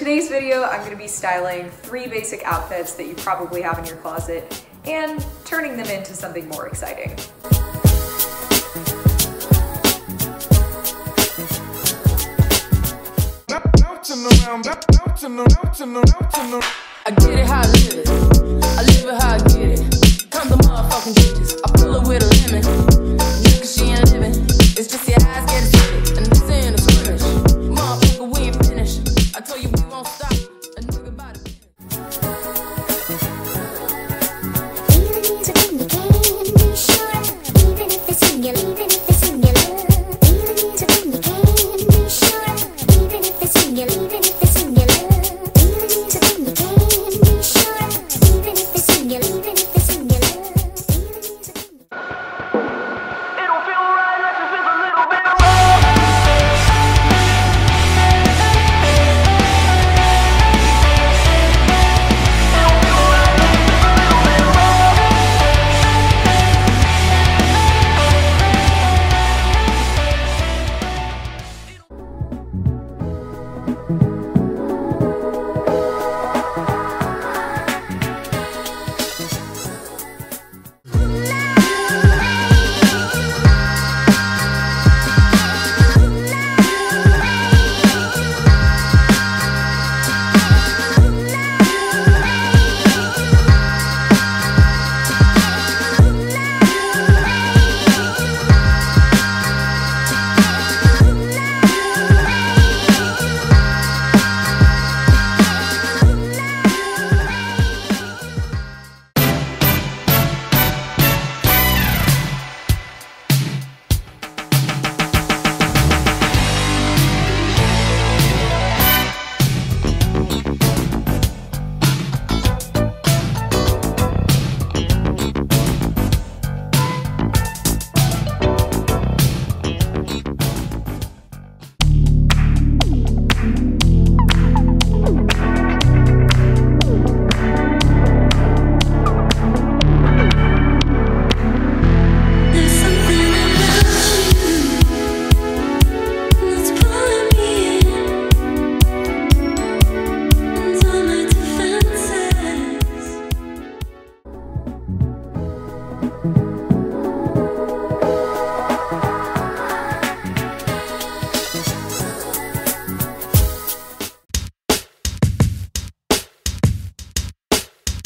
today's video, I'm going to be styling 3 basic outfits that you probably have in your closet and turning them into something more exciting. I get it how I live it. I live it how I get it. Come the motherfucking bitches. I pull her with a lemon. Nigga, she ain't living. It's just your eyes get acidic. And this ain't a scrimmage. Motherfucker, we ain't finished. I told you we won't stop. A nigga about to finish. Even if it's singular, even if it's singular. Feelings are when you can be sure. Even if it's singular, even if it's singular. Feelings are when you can be sure. Even if it's singular, even if it's singular. Feelings are when you It don't feel right, let's just feel a little bit wrong.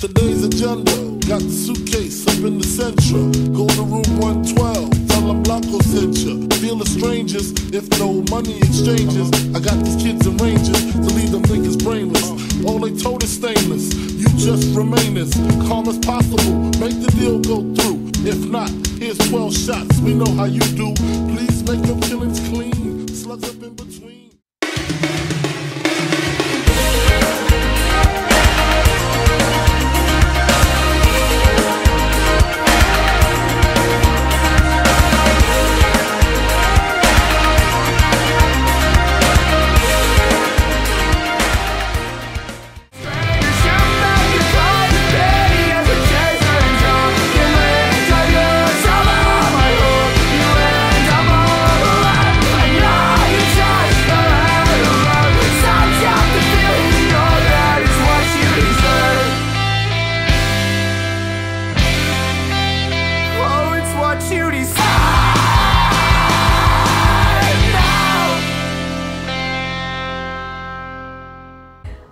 Today's agenda, got the suitcase up in the central. Go to room 112, tell them Blanco sent you. Feel the strangers, if no money exchanges. I got these kids and rangers to leave them niggas brainless. All they told is stainless, you just remain as calm as possible. Make the deal go through. If not, here's 12 shots, we know how you do. Please make your killings clean, slugs up in between.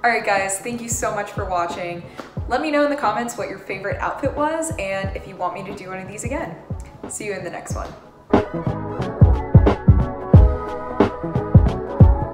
Alright guys, thank you so much for watching. Let me know in the comments what your favorite outfit was and if you want me to do one of these again. See you in the next one.